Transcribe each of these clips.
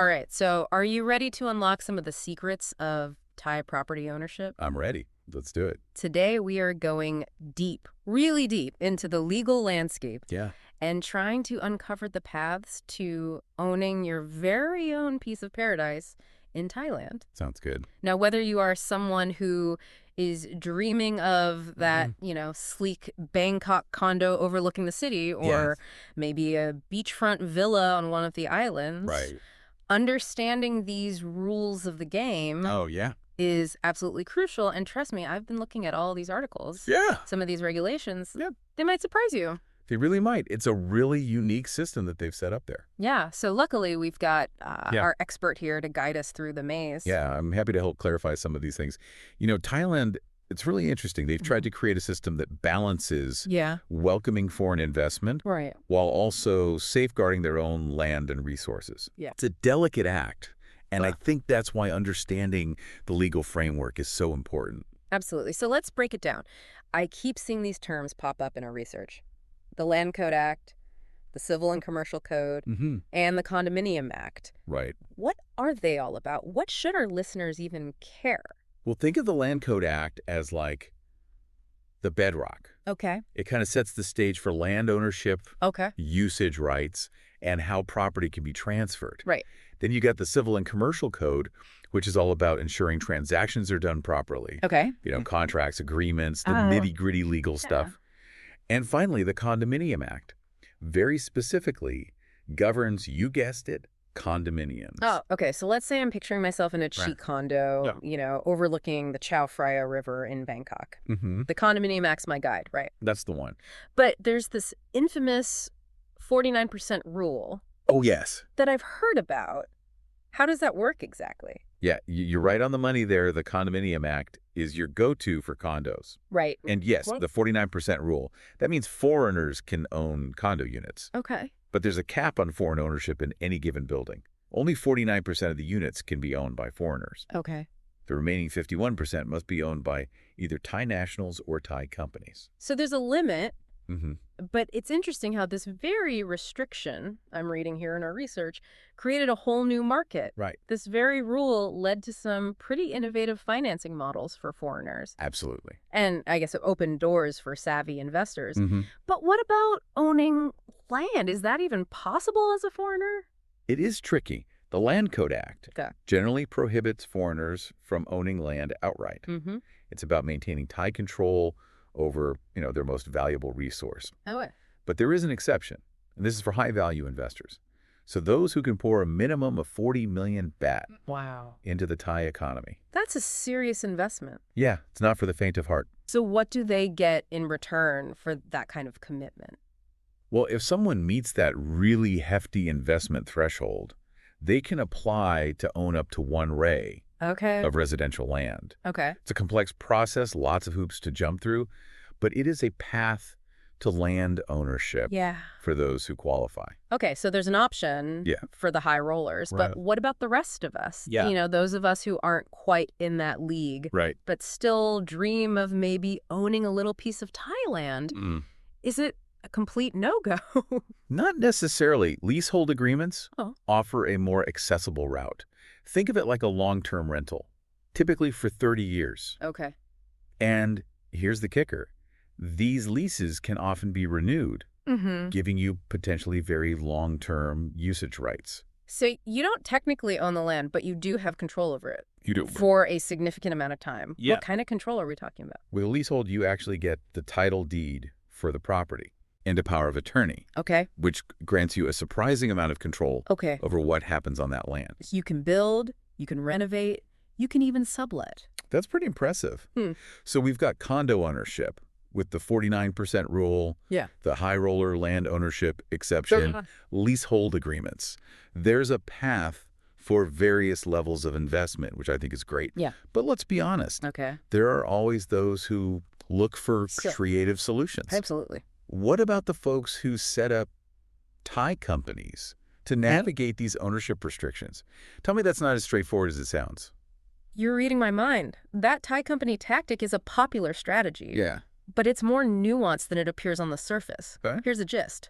All right, so are you ready to unlock some of the secrets of Thai property ownership? I'm ready. Let's do it. Today we are going deep, really deep, into the legal landscape Yeah. and trying to uncover the paths to owning your very own piece of paradise in Thailand. Sounds good. Now, whether you are someone who is dreaming of that, sleek Bangkok condo overlooking the city, or Yes. maybe a beachfront villa on one of the islands, Right. understanding these rules of the game Oh, yeah. is absolutely crucial. And trust me, I've been looking at all these articles, Yeah. some of these regulations. Yep. They might surprise you. They really might. It's a really unique system that they've set up there. Yeah. So luckily, we've got Yeah. our expert here to guide us through the maze. Yeah, I'm happy to help clarify some of these things. Thailand, it's really interesting. They've tried to create a system that balances Yeah. welcoming foreign investment Right. while also safeguarding their own land and resources. Yeah. It's a delicate act, and I Wow. think that's why understanding the legal framework is so important. Absolutely. So let's break it down. I keep seeing these terms pop up in our research. The Land Code Act, the Civil and Commercial Code, Mm-hmm. and the Condominium Act. Right. What are they all about? What should our listeners even care? Well, think of the Land Code Act as like the bedrock. Okay. It kind of sets the stage for land ownership, Okay. usage rights, and how property can be transferred. Right. Then you got the Civil and Commercial Code, which is all about ensuring transactions are done properly. Okay. Contracts, agreements, the Oh. nitty-gritty legal stuff. And finally, the Condominium Act, very specifically, governs, you guessed it, condominiums. Oh, okay. So let's say I'm picturing myself in a chic condo, overlooking the Chao Phraya River in Bangkok. Mm-hmm. The Condominium Act's my guide, right? That's the one. But there's this infamous 49% rule Oh, yes. that I've heard about. How does that work exactly? Yeah, you're right on the money there. The Condominium Act is your go-to for condos. Right. And yes, What? the 49% rule, that means foreigners can own condo units. Okay. But there's a cap on foreign ownership in any given building. Only 49% of the units can be owned by foreigners. Okay. The remaining 51% must be owned by either Thai nationals or Thai companies. So there's a limit, Mm-hmm. but it's interesting how this very restriction, I'm reading here in our research, created a whole new market. Right. This very rule led to some pretty innovative financing models for foreigners. Absolutely. And I guess it opened doors for savvy investors. Mm-hmm. But what about owning land? Is that even possible as a foreigner? It is tricky. The Land Code Act Okay. generally prohibits foreigners from owning land outright. Mm-hmm. It's about maintaining Thai control over, their most valuable resource. Oh, But there is an exception, and this is for high-value investors. So those who can pour a minimum of 40 million baht wow. into the Thai economy. That's a serious investment. Yeah, it's not for the faint of heart. So what do they get in return for that kind of commitment? Well, if someone meets that really hefty investment threshold, they can apply to own up to 1 ray Okay. of residential land. Okay. It's a complex process, lots of hoops to jump through, but it is a path to land ownership Yeah. for those who qualify. Okay, so there's an option Yeah. for the high rollers, Right. but what about the rest of us? Yeah. Those of us who aren't quite in that league, Right. but still dream of maybe owning a little piece of Thailand. Is it a complete no-go? Not necessarily. Leasehold agreements Oh. offer a more accessible route. Think of it like a long-term rental, typically for 30 years. Okay. And here's the kicker. These leases can often be renewed, Mm-hmm. giving you potentially very long-term usage rights. So you don't technically own the land, but you do have control over it You do. for a significant amount of time. Yeah. What kind of control are we talking about? With a leasehold, you actually get the title deed for the property and a power of attorney, Okay. which grants you a surprising amount of control Okay. over what happens on that land. So you can build, you can renovate, you can even sublet. That's pretty impressive. Hmm. So we've got condo ownership with the 49% rule, Yeah. the high roller land ownership exception, leasehold agreements. There's a path for various levels of investment, which I think is great. Yeah. But let's be honest, Okay. there are always those who look for Sure. creative solutions. Absolutely. What about the folks who set up Thai companies to navigate these ownership restrictions? Tell me that's not as straightforward as it sounds. You're reading my mind. That Thai company tactic is a popular strategy. Yeah. But it's more nuanced than it appears on the surface. Okay. Here's the gist.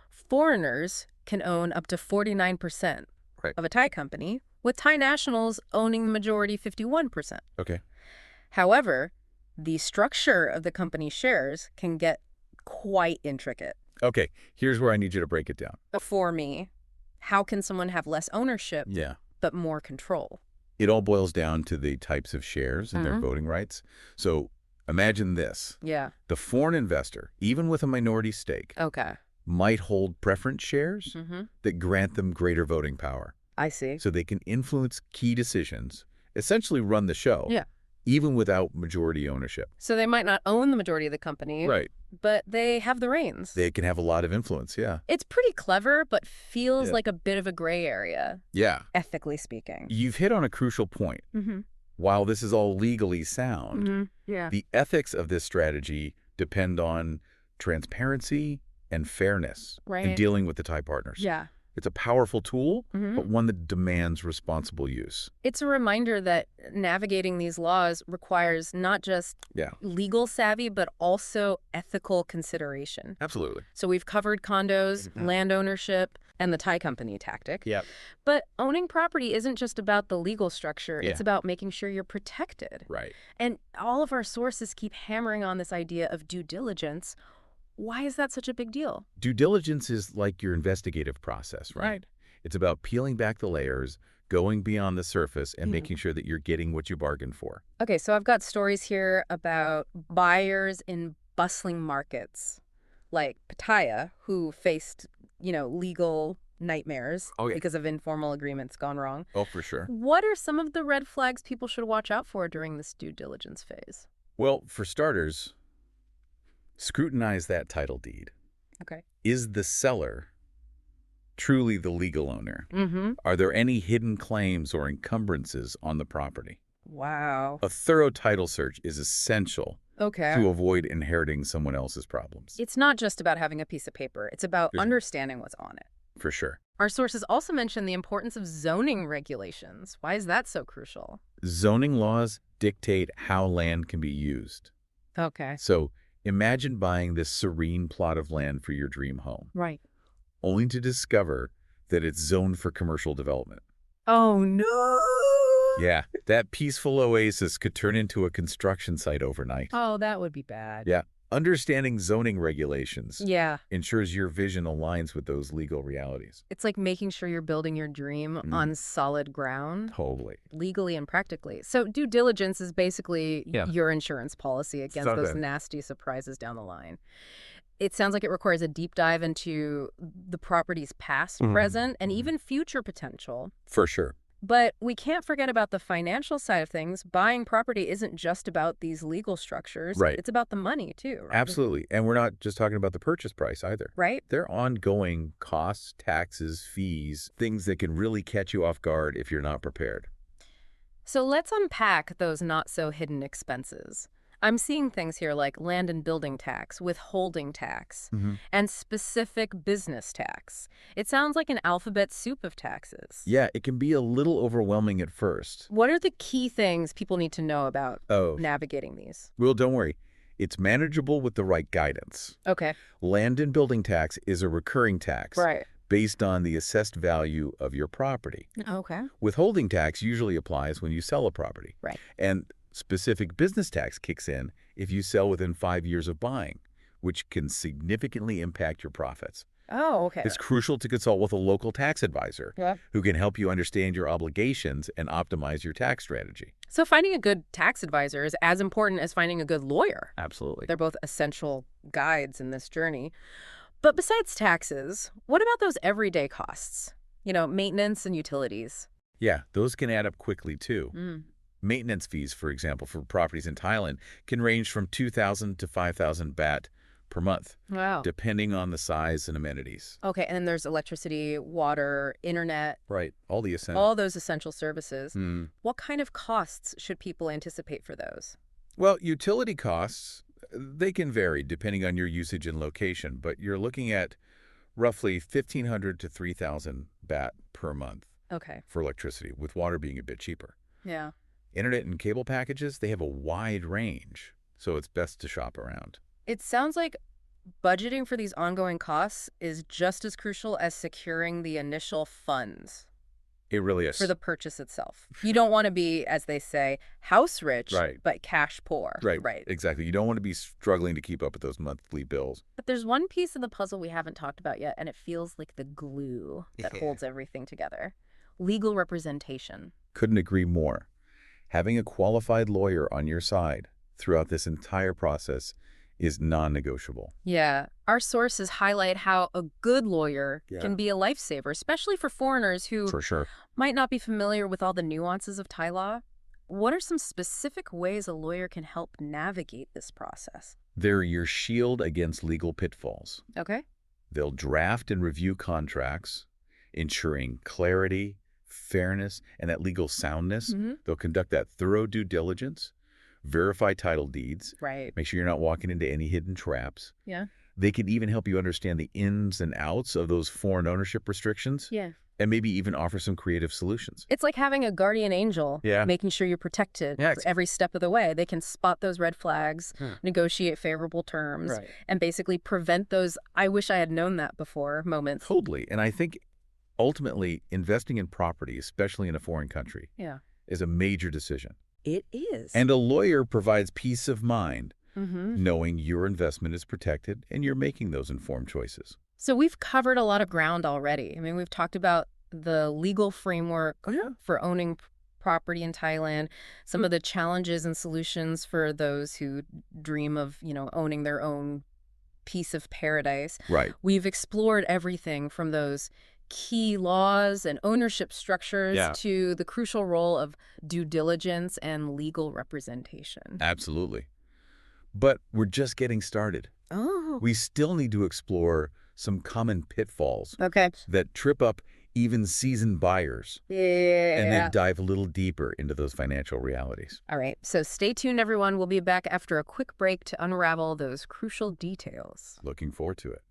Foreigners can own up to 49%. Right. of a Thai company, with Thai nationals owning the majority 51%. Okay. However, the structure of the company's shares can get quite intricate. Okay, here's where I need you to break it down. For me, how can someone have less ownership Yeah. but more control? It all boils down to the types of shares and their Mhm. voting rights. So imagine this. Yeah. The foreign investor, even with a minority stake, Okay. might hold preference shares Mm-hmm. that grant them greater voting power. I see. So they can influence key decisions, essentially run the show, Yeah. even without majority ownership. So they might not own the majority of the company, Right. but they have the reins. They can have a lot of influence, yeah. It's pretty clever, but feels Yeah. like a bit of a gray area, Yeah. ethically speaking. You've hit on a crucial point. Mm-hmm. While this is all legally sound, Mm-hmm. Yeah. the ethics of this strategy depend on transparency and fairness in Right. dealing with the Thai partners. Yeah. It's a powerful tool, Mm-hmm. but one that demands responsible use. It's a reminder that navigating these laws requires not just Yeah, legal savvy, but also ethical consideration. absolutely. So we've covered condos, Mhm. land ownership, and the Thai company tactic. Yep. But owning property isn't just about the legal structure. Yeah. It's about making sure you're protected. Right. And all of our sources keep hammering on this idea of due diligence. Why is that such a big deal? Due diligence is like your investigative process, right? Right. It's about peeling back the layers, going beyond the surface, and Mhm. making sure that you're getting what you bargained for. Okay, so I've got stories here about buyers in bustling markets like Pattaya who faced, legal nightmares Oh, yeah. because of informal agreements gone wrong. Oh, for sure. What are some of the red flags people should watch out for during this due diligence phase? Well, for starters, scrutinize that title deed. Okay. Is the seller truly the legal owner? Mm-hmm. Are there any hidden claims or encumbrances on the property? Wow. A thorough title search is essential Okay. to avoid inheriting someone else's problems. It's not just about having a piece of paper. It's about There's- understanding what's on it. For sure. Our sources also mention the importance of zoning regulations. Why is that so crucial? Zoning laws dictate how land can be used. Okay. So imagine buying this serene plot of land for your dream home, Right. only to discover that it's zoned for commercial development. Oh, no. Yeah, that peaceful oasis could turn into a construction site overnight. Oh, that would be bad. Yeah, understanding zoning regulations Yeah. ensures your vision aligns with those legal realities. It's like making sure you're building your dream on solid ground, Totally. legally and practically. So due diligence is basically Yeah. your insurance policy against those Something. nasty surprises down the line. It sounds like it requires a deep dive into the property's past, present, and even future potential. For sure. But we can't forget about the financial side of things. Buying property isn't just about these legal structures. Right. It's about the money, too. Right? Absolutely. And we're not just talking about the purchase price either. Right? There are ongoing costs, taxes, fees, things that can really catch you off guard if you're not prepared. So let's unpack those not-so-hidden expenses. I'm seeing things here like land and building tax, withholding tax, and specific business tax. It sounds like an alphabet soup of taxes. Yeah, it can be a little overwhelming at first. What are the key things people need to know about Oh, navigating these? well, don't worry. It's manageable with the right guidance. Okay. Land and building tax is a recurring tax Right. based on the assessed value of your property. Okay. Withholding tax usually applies when you sell a property. Right. And specific business tax kicks in if you sell within 5 years of buying, which can significantly impact your profits. Oh, okay. It's crucial to consult with a local tax advisor Yep. who can help you understand your obligations and optimize your tax strategy. So finding a good tax advisor is as important as finding a good lawyer. Absolutely. They're both essential guides in this journey. But besides taxes, what about those everyday costs? Maintenance and utilities. Yeah, those can add up quickly too. Mm. Maintenance fees, for example, for properties in Thailand can range from 2,000 to 5,000 baht per month, Wow. depending on the size and amenities. Okay, and then there's electricity, water, internet, Right, all the essential. all those essential services. Hmm. What kind of costs should people anticipate for those? Well, utility costs, they can vary depending on your usage and location, but you're looking at roughly 1,500 to 3,000 baht per month Okay. for electricity, with water being a bit cheaper. Yeah. Internet and cable packages, they have a wide range, so it's best to shop around. It sounds like budgeting for these ongoing costs is just as crucial as securing the initial funds. It really for is. the purchase itself. You don't want to be, as they say, house rich, Right. but cash poor. Right. Right. Exactly. You don't want to be struggling to keep up with those monthly bills. But there's one piece of the puzzle we haven't talked about yet, and it feels like the glue that Yeah. holds everything together. Legal representation. Couldn't agree more. Having a qualified lawyer on your side throughout this entire process is non-negotiable. Yeah. Our sources highlight how a good lawyer Yeah. can be a lifesaver, especially for foreigners who For sure. might not be familiar with all the nuances of Thai law. What are some specific ways a lawyer can help navigate this process? They're your shield against legal pitfalls. Okay. They'll draft and review contracts, ensuring clarity, fairness, and that legal soundness. Mm-hmm. They'll conduct that thorough due diligence, verify title deeds, Right. make sure you're not walking into any hidden traps. Yeah. They can even help you understand the ins and outs of those foreign ownership restrictions Yeah. and maybe even offer some creative solutions. It's like having a guardian angel, Yeah. making sure you're protected Yeah, for every step of the way. They can spot those red flags, negotiate favorable terms, Right. and basically prevent those "I wish I had known that before" moments. Totally. And I think ultimately investing in property, especially in a foreign country, Yeah. is a major decision. It is. And a lawyer provides peace of mind Mm-hmm. knowing your investment is protected and you're making those informed choices. So we've covered a lot of ground already. I mean, we've talked about the legal framework for owning property in Thailand, some of the challenges and solutions for those who dream of, owning their own piece of paradise. Right. We've explored everything from those key laws and ownership structures Yeah. to the crucial role of due diligence and legal representation. Absolutely. But we're just getting started. Oh. We still need to explore some common pitfalls Okay. that trip up even seasoned buyers Yeah. and then dive a little deeper into those financial realities. All right, so stay tuned, everyone. We'll be back after a quick break to unravel those crucial details. Looking forward to it.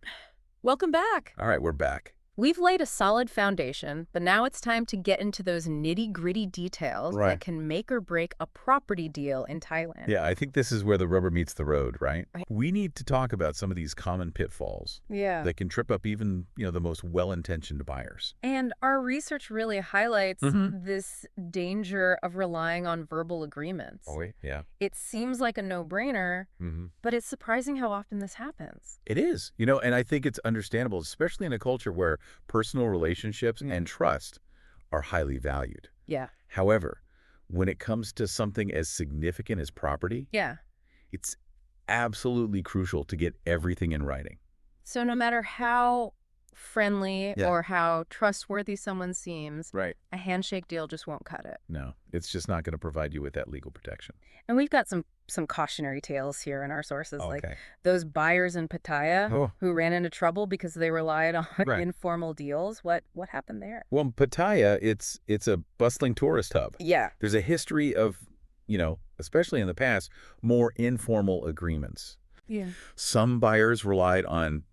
Welcome back. All right, we're back. We've laid a solid foundation, but now it's time to get into those nitty-gritty details Right. that can make or break a property deal in Thailand. Yeah, I think this is where the rubber meets the road, right? Right. We need to talk about some of these common pitfalls Yeah. that can trip up even, the most well-intentioned buyers. And our research really highlights Mhm. this danger of relying on verbal agreements. Yeah. It seems like a no-brainer, Mm-hmm. but it's surprising how often this happens. It is, and I think it's understandable, especially in a culture where personal relationships and trust are highly valued. Yeah. However, when it comes to something as significant as property, Yeah. it's absolutely crucial to get everything in writing. So no matter how friendly Yeah. or how trustworthy someone seems, Right. a handshake deal just won't cut it. No, it's just not going to provide you with that legal protection. And we've got some cautionary tales here in our sources, like Okay. those buyers in Pattaya Oh. who ran into trouble because they relied on Right. informal deals. What happened there? Well, in Pattaya, it's a bustling tourist hub. Yeah. There's a history of, especially in the past, more informal agreements. Yeah. Some buyers relied on,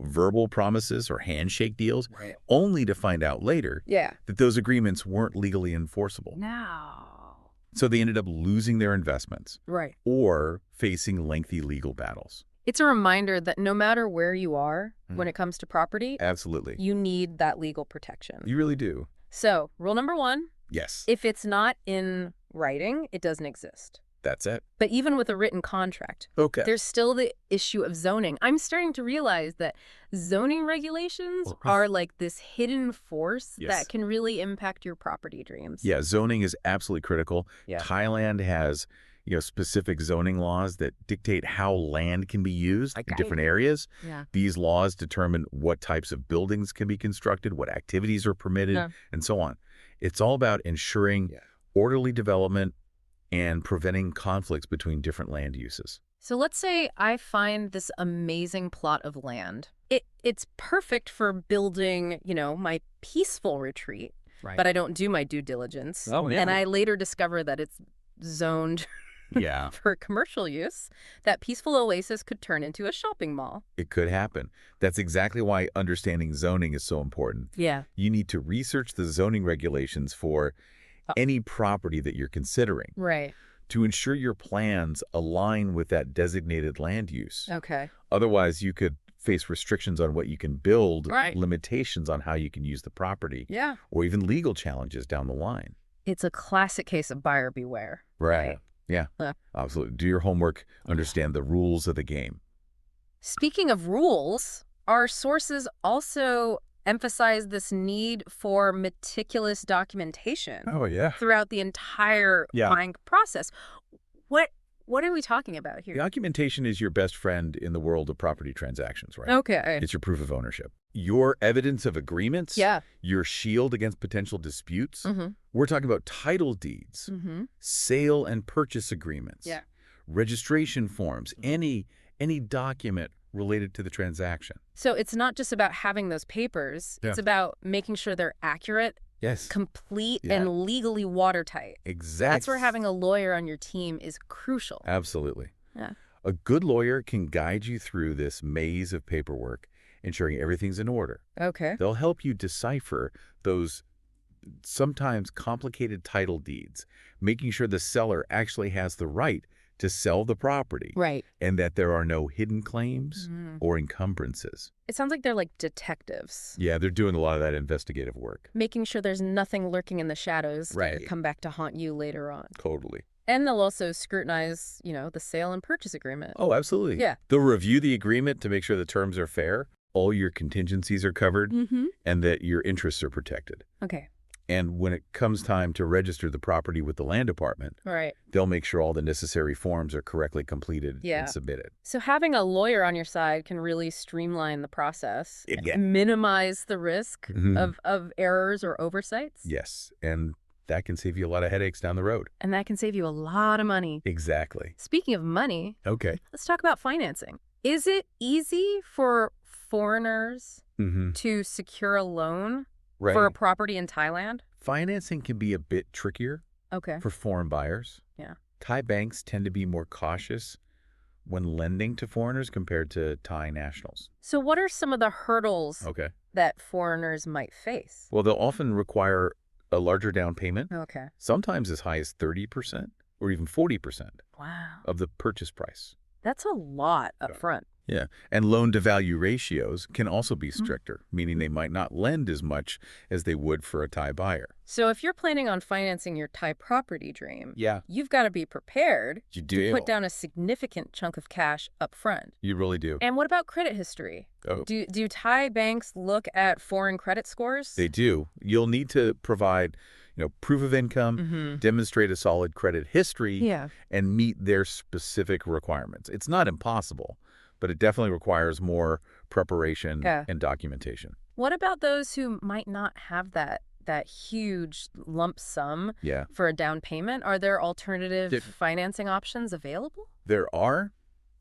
verbal promises or handshake deals, Right. only to find out later Yeah. that those agreements weren't legally enforceable. No. So they ended up losing their investments Right. or facing lengthy legal battles. It's a reminder that no matter where you are when it comes to property, Absolutely. you need that legal protection. You really do. So, rule number 1, Yes. if it's not in writing, it doesn't exist. That's it. But even with a written contract, Okay. there's still the issue of zoning. I'm starting to realize that zoning regulations are like this hidden force Yes. that can really impact your property dreams. Yeah, zoning is absolutely critical. Yeah. Thailand has, specific zoning laws that dictate how land can be used in Okay. different areas. Yeah. These laws determine what types of buildings can be constructed, what activities are permitted, Yeah. and so on. It's all about ensuring orderly development and preventing conflicts between different land uses. So let's say I find this amazing plot of land. It's perfect for building, my peaceful retreat. Right. But I don't do my due diligence. Oh, yeah. And I later discover that it's zoned Yeah, for commercial use. That peaceful oasis could turn into a shopping mall. it could happen. That's exactly why understanding zoning is so important. Yeah. You need to research the zoning regulations for any property that you're considering Right. to ensure your plans align with that designated land use. Okay. Otherwise, you could face restrictions on what you can build, Right. limitations on how you can use the property, Yeah. or even legal challenges down the line. It's a classic case of buyer beware. Right. Yeah, Uh, absolutely. Do your homework, understand the rules of the game. Speaking of rules, our sources also emphasize this need for meticulous documentation Oh, yeah. throughout the entire Yeah. buying process. What what are we talking about here? Documentation is your best friend in the world of property transactions, right? Okay. It's your proof of ownership. Your evidence of agreements, Yeah. your shield against potential disputes. Mm-hmm. We're talking about title deeds, Mm-hmm. sale and purchase agreements, Yeah. registration forms, any document related to the transaction. So it's not just about having those papers. Yeah. It's about making sure they're accurate, Yes. complete, Yeah. and legally watertight. Exactly. That's where having a lawyer on your team is crucial. Absolutely. Yeah. A good lawyer can guide you through this maze of paperwork, ensuring everything's in order. Okay. They'll help you decipher those sometimes complicated title deeds, making sure the seller actually has the right to sell the property Right. and that there are no hidden claims or encumbrances. It sounds like they're like detectives, Yeah, they're doing a lot of that investigative work. making sure there's nothing lurking in the shadows that Right. could come back to haunt you later on. Totally. And they'll also scrutinize, the sale and purchase agreement. Oh, absolutely. Yeah. They'll review the agreement to make sure the terms are fair, all your contingencies are covered, Mm-hmm. and that your interests are protected. Okay. And when it comes time to register the property with the land department, All right. they'll make sure all the necessary forms are correctly completed Yeah. and submitted. So having a lawyer on your side can really streamline the process, Yeah. and minimize the risk Mhm. of errors or oversights. Yes, and that can save you a lot of headaches down the road. And that can save you a lot of money. Exactly. Speaking of money, Okay. let's talk about financing. Is it easy for foreigners Mm-hmm. to secure a loan Right. for a property in Thailand? Financing can be a bit trickier Okay. for foreign buyers. Yeah. Thai banks tend to be more cautious when lending to foreigners compared to Thai nationals. So what are some of the hurdles Okay. that foreigners might face? Well, they'll often require a larger down payment, Okay. sometimes as high as 30% or even 40% Wow. of the purchase price. That's a lot up front. Yeah, and loan-to-value ratios can also be stricter, meaning they might not lend as much as they would for a Thai buyer. So if you're planning on financing your Thai property dream, Yeah, you've got to be prepared you to do. put down a significant chunk of cash up front. You really do. And what about credit history? Oh, Do Thai banks look at foreign credit scores? they do. You'll need to provide, proof of income, Mm-hmm. demonstrate a solid credit history, Yeah. and meet their specific requirements. It's not impossible, but it definitely requires more preparation Yeah. and documentation. What about those who might not have that huge lump sum Yeah. for a down payment? Are there alternative There- financing options available? There are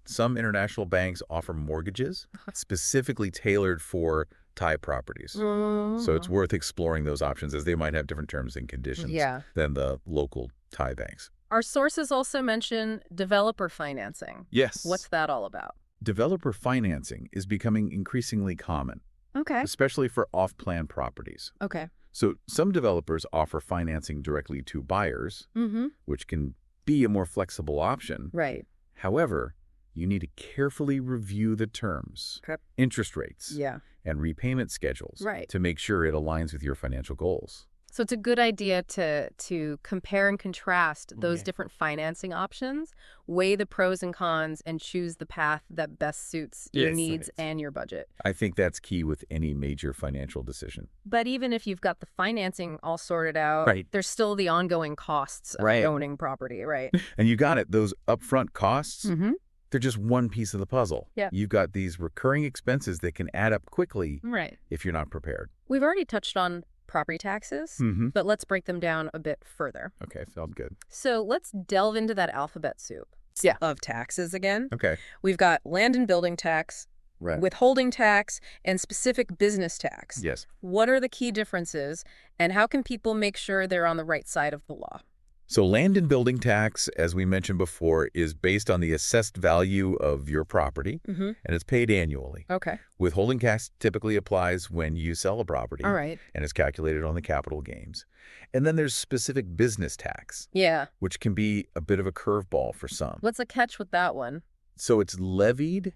some international banks offer mortgages specifically tailored for Thai properties. So it's worth exploring those options as they might have different terms and conditions Yeah. than the local Thai banks. Our sources also mention developer financing. Yes. What's that all about? Developer financing is becoming increasingly common, Okay. especially for off-plan properties. Okay. So some developers offer financing directly to buyers, Mm-hmm. which can be a more flexible option. Right. However, you need to carefully review the terms, Okay. interest rates, Yeah. and repayment schedules Right. to make sure it aligns with your financial goals. So it's a good idea to compare and contrast those Yeah. different financing options, weigh the pros and cons, and choose the path that best suits your Yes. needs and your budget. I think that's key with any major financial decision. But even if you've got the financing all sorted out, Right. there's still the ongoing costs of Right. owning property, right? And you got it. Those upfront costs, Mm-hmm. they're just one piece of the puzzle. Yeah. You've got these recurring expenses that can add up quickly Right. if you're not prepared. We've already touched on property taxes, Mm-hmm. but let's break them down a bit further. Okay, sounds good. So let's delve into that alphabet soup of taxes again. Okay. We've got land and building tax, Right. withholding tax, and specific business tax. Yes. What are the key differences, and how can people make sure they're on the right side of the law? So land and building tax, as we mentioned before, is based on the assessed value of your property, Mm-hmm. and it's paid annually. Okay. Withholding tax typically applies when you sell a property All right. and is calculated on the capital gains. And then there's specific business tax, Yeah. which can be a bit of a curveball for some. What's the catch with that one? So it's levied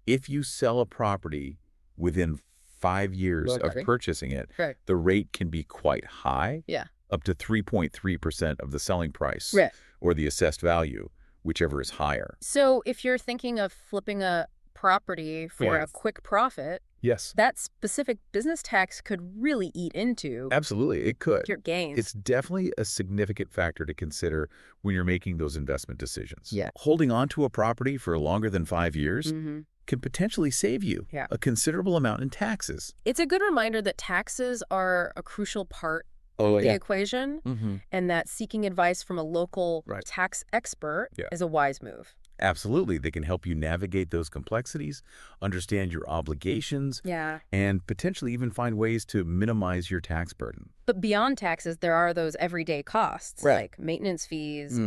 If you sell a property within 5 years of purchasing it, Right. the rate can be quite high, Yeah. up to 3.3% of the selling price Right. or the assessed value, whichever is higher. So if you're thinking of flipping a property for a quick profit, Yes. that specific business tax could really eat into Absolutely, it could. your gains. It's definitely a significant factor to consider when you're making those investment decisions. Yeah. Holding on to a property for longer than 5 years Mm-hmm. can potentially save you Yeah. a considerable amount in taxes. It's a good reminder that taxes are a crucial part Oh, of the equation, Mm-hmm. and that seeking advice from a local Right. tax expert Yeah. is a wise move. Absolutely. They can help you navigate those complexities, understand your obligations, Yeah. and potentially even find ways to minimize your tax burden. But beyond taxes, there are those everyday costs, Right. like maintenance fees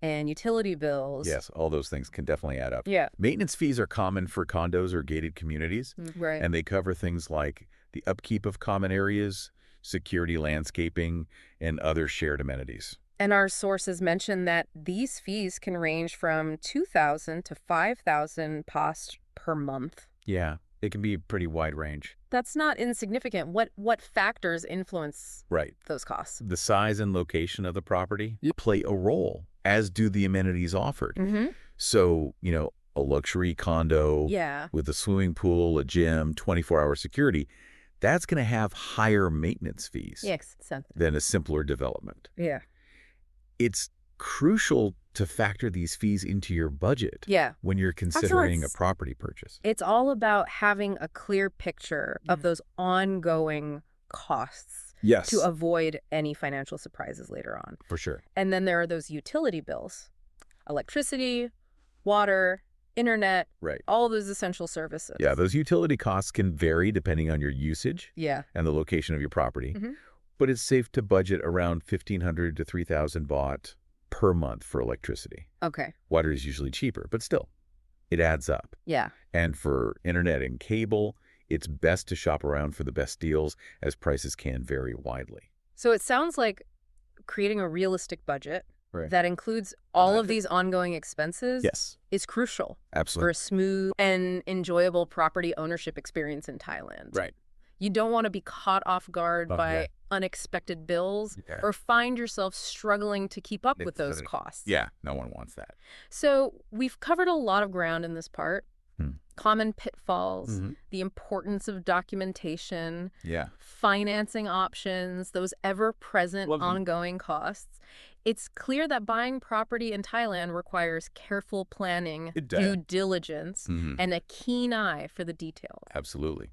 and utility bills. Yes, all those things can definitely add up. Yeah. Maintenance fees are common for condos or gated communities, Right. and they cover things like the upkeep of common areas, security landscaping, and other shared amenities. And our sources mention that these fees can range from $2,000 to $5,000 cost per month. Yeah, it can be a pretty wide range. That's not insignificant. What factors influence Right. those costs? The size and location of the property play a role, as do the amenities offered. Mm-hmm. So, a luxury condo Yeah. with a swimming pool, a gym, 24-hour security, that's going to have higher maintenance fees Yes. Something. than a simpler development. Yeah. It's crucial to factor these fees into your budget Yeah. when you're considering a it's- property purchase. It's all about having a clear picture of those ongoing costs Yes, to avoid any financial surprises later on. for sure. And then there are those utility bills, electricity, water, internet, Right. all those essential services. Yeah, those utility costs can vary depending on your usage Yeah. and the location of your property. Mhm. But it's safe to budget around 1,500 to 3,000 baht per month for electricity. Okay. Water is usually cheaper, but still, it adds up. Yeah. And for internet and cable, it's best to shop around for the best deals, as prices can vary widely. So it sounds like creating a realistic budget Right. that includes all of these ongoing expenses Yes, is crucial for absolutely. a smooth and enjoyable property ownership experience in Thailand. Right. You don't want to be caught off guard Oh, by yeah. unexpected bills Yeah. or find yourself struggling to keep up with those Exactly. costs. Yeah, no one wants that. So we've covered a lot of ground in this part. Hmm. Common pitfalls, Mhm. the importance of documentation, Yeah. financing options, those ever-present Love them. ongoing costs. It's clear that buying property in Thailand requires careful planning, It does. due diligence, Mhm. and a keen eye for the details. Absolutely.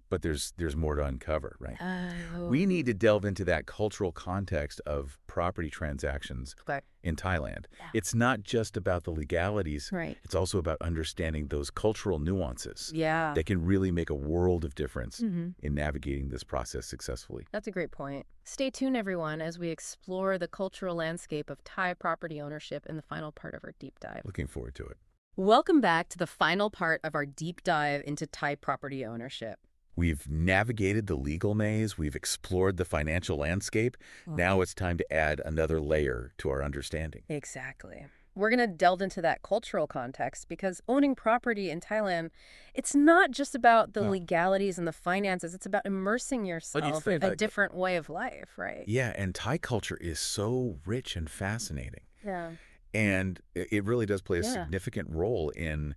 But there's more to uncover, right? Oh. We need to delve into that cultural context of property transactions Okay. in Thailand. Yeah. It's not just about the legalities. Right. It's also about understanding those cultural nuances Yeah. that can really make a world of difference Mhm. in navigating this process successfully. That's a great point. Stay tuned, everyone, as we explore the cultural landscape of Thai property ownership in the final part of our deep dive. Looking forward to it. Welcome back to the final part of our deep dive into Thai property ownership. We've navigated the legal maze. We've explored the financial landscape. Now it's time to add another layer to our understanding. Exactly. We're going to delve into that cultural context because owning property in Thailand, it's not just about the legalities and the finances. It's about immersing yourself in a different way of life, right? Yeah, and Thai culture is so rich and fascinating. Yeah. And it really does play a Yeah. significant role in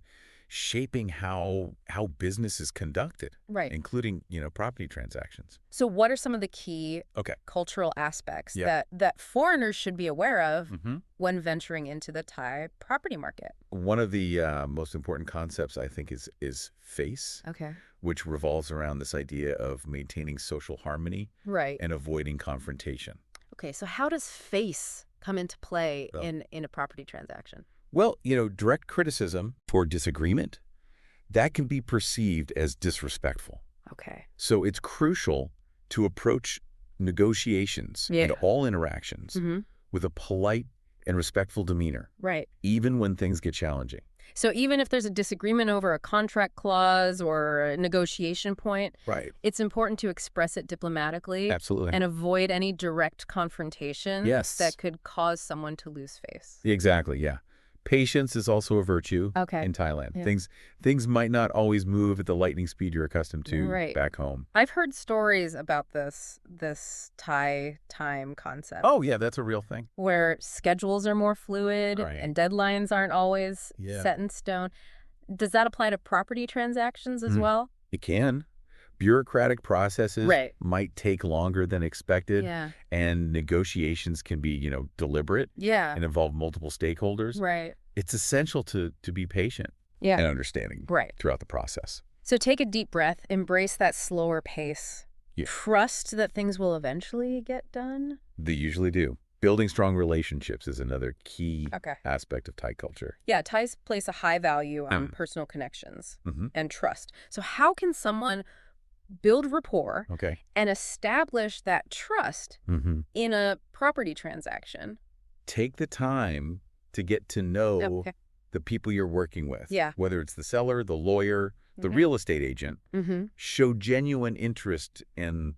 shaping how business is conducted, Right. including, property transactions. So what are some of the key Okay. cultural aspects Yeah. that foreigners should be aware of Mm-hmm. when venturing into the Thai property market? One of the most important concepts, I think, is face, Okay. which revolves around this idea of maintaining social harmony Right. and avoiding confrontation. Okay, so how does face come into play Well- in a property transaction? Well, direct criticism or disagreement, that can be perceived as disrespectful. Okay. So it's crucial to approach negotiations and all interactions Mm-hmm. with a polite and respectful demeanor, Right. even when things get challenging. So even if there's a disagreement over a contract clause or a negotiation point, Right. it's important to express it diplomatically Absolutely. and avoid any direct confrontation Yes. that could cause someone to lose face. Exactly, yeah. Patience is also a virtue Okay. in Thailand. Yeah. Things might not always move at the lightning speed you're accustomed to Right. back home. I've heard stories about this Thai time concept Oh, yeah, that's a real thing. where schedules are more fluid Right. and deadlines aren't always Yeah. set in stone. Does that apply to property transactions as well? It can. Bureaucratic processes Right. might take longer than expected, Yeah. and negotiations can be, deliberate Yeah. and involve multiple stakeholders. Right. It's essential to be patient Yeah. and understanding Right. throughout the process. So take a deep breath, embrace that slower pace. Yeah. Trust that things will eventually get done. They usually do. Building strong relationships is another key Okay. aspect of Thai culture. Yeah, Thais place a high value on personal connections and trust. So how can someone build rapport Okay. and establish that trust in a property transaction? Take the time to get to know Okay. the people you're working with. Yeah. Whether it's the seller, the lawyer, the Okay. real estate agent. Mm-hmm. Show genuine interest in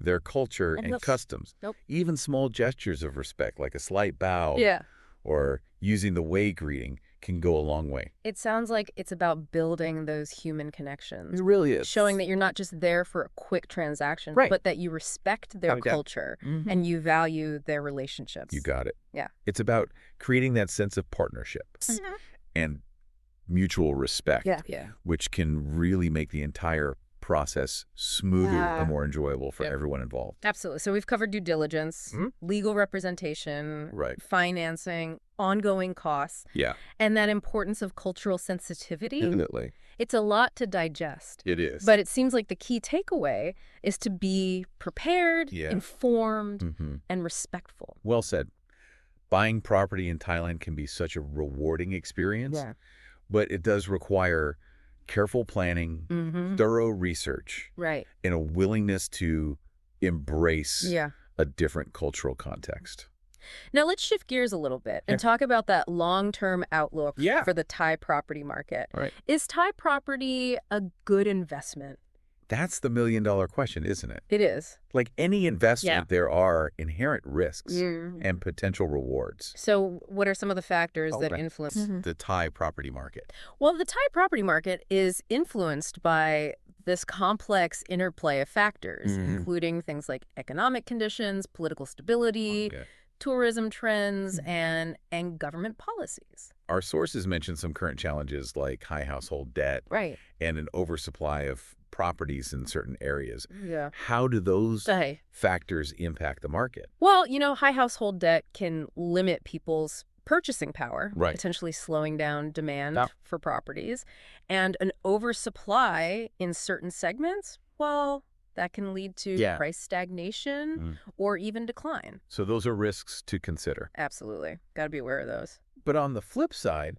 their culture and customs. Nope. Even small gestures of respect, like a slight bow Yeah. or using the way greeting, can go a long way. It sounds like it's about building those human connections. It really is. Showing that you're not just there for a quick transaction, Right. but that you respect their culture and you value their relationships. You got it. Yeah. It's about creating that sense of partnership and mutual respect, Yeah. which can really make the entire process smoother and more enjoyable for everyone involved. Absolutely. So we've covered due diligence, legal representation, Right. financing, ongoing costs, Yeah. and that importance of cultural sensitivity. Definitely. It's a lot to digest. It is. But it seems like the key takeaway is to be prepared, Yeah. informed, and respectful. Well said. Buying property in Thailand can be such a rewarding experience, but it does require careful planning, thorough research, Right. and a willingness to embrace Yeah. a different cultural context. Now let's shift gears a little bit and talk about that long-term outlook for the Thai property market. Right. Is Thai property a good investment? That's the million-dollar question, isn't it? It is. Like any investment, there are inherent risks and potential rewards. So what are some of the factors that influence? The Thai property market. Well, the Thai property market is influenced by this complex interplay of factors, including things like economic conditions, political stability, tourism trends, and government policies. Our sources mention some current challenges like high household debt and an oversupply of properties in certain areas. Yeah. How do those factors impact the market? Well, high household debt can limit people's purchasing power, Right. potentially slowing down demand for properties. And an oversupply in certain segments, well, that can lead to price stagnation or even decline. So those are risks to consider. Absolutely. Got to be aware of those. But on the flip side,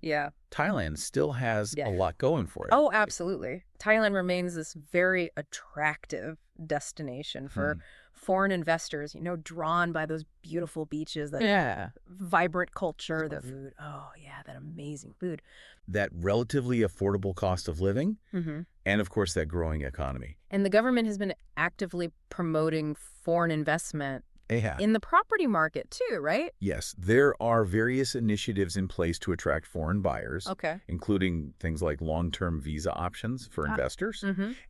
Thailand still has a lot going for it. Oh, absolutely. Thailand remains this very attractive destination for foreign investors, drawn by those beautiful beaches, that vibrant culture, the food. Oh, yeah, that amazing food. That relatively affordable cost of living, and of course, that growing economy. And the government has been actively promoting foreign investment in the property market too, right? Yes, there are various initiatives in place to attract foreign buyers, including things like long-term visa options for investors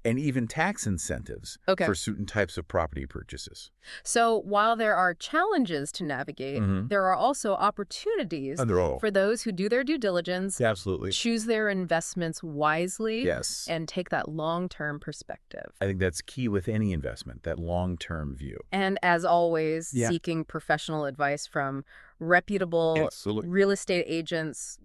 and even tax incentives for certain types of property purchases. So while there are challenges to navigate, there are also opportunities for those who do their due diligence, choose their investments wisely, and take that long-term perspective. I think that's key with any investment, that long-term view. And as always, seeking professional advice from reputable real estate agents,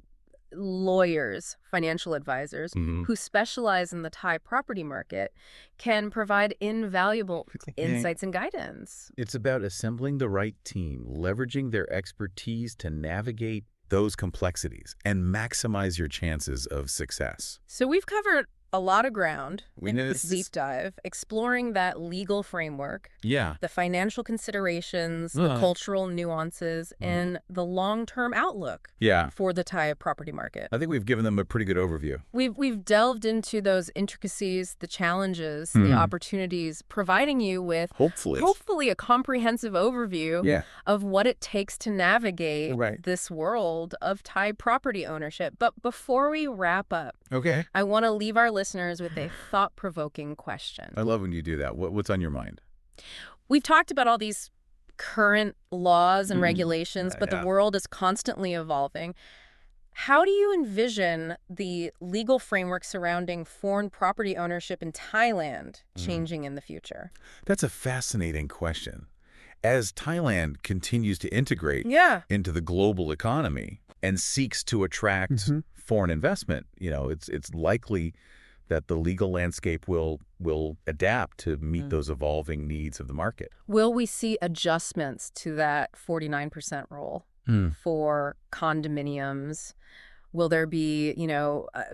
lawyers, financial advisors who specialize in the Thai property market can provide invaluable insights and guidance. It's about assembling the right team, leveraging their expertise to navigate those complexities and maximize your chances of success. So we've covered a lot of ground We in know this deep dive, exploring that legal framework, the financial considerations, the cultural nuances, and the long-term outlook for the Thai property market. I think we've given them a pretty good overview. We've delved into those intricacies, the challenges, the opportunities, providing you with hopefully a comprehensive overview of what it takes to navigate this world of Thai property ownership. But before we wrap up, I want to leave our listeners with a thought-provoking question. I love when you do that. What's on your mind? We've talked about all these current laws and regulations, but the world is constantly evolving. How do you envision the legal framework surrounding foreign property ownership in Thailand changing in the future? That's a fascinating question. As Thailand continues to integrate into the global economy and seeks to attract foreign investment, it's likely that the legal landscape will adapt to meet those evolving needs of the market. Will we see adjustments to that 49% rule for condominiums? Will there be,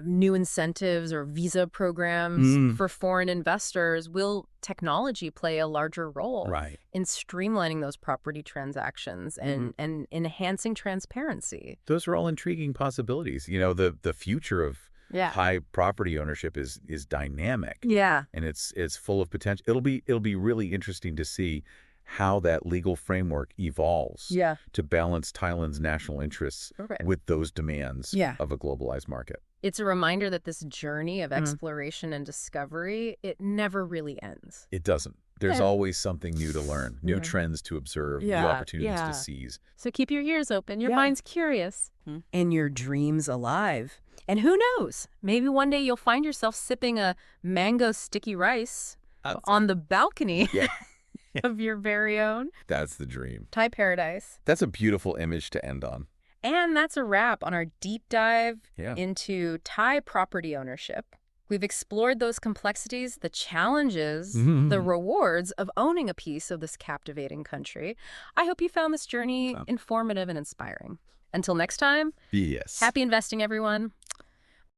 new incentives or visa programs for foreign investors? Will technology play a larger role in streamlining those property transactions and enhancing transparency? Those are all intriguing possibilities. The future of Thai property ownership is dynamic. And it's full of potential. It'll be really interesting to see how that legal framework evolves to balance Thailand's national interests with those demands of a globalized market. It's a reminder that this journey of exploration and discovery, it never really ends. It doesn't. There's always something new to learn, new trends to observe, new opportunities to seize. So keep your ears open, your mind's curious, and your dreams alive. And who knows, maybe one day you'll find yourself sipping a mango sticky rice on the balcony of your very own. That's the dream. Thai paradise. That's a beautiful image to end on. And that's a wrap on our deep dive into Thai property ownership. We've explored those complexities, the challenges, the rewards of owning a piece of this captivating country. I hope you found this journey informative and inspiring. Until next time, yes. Happy investing, everyone.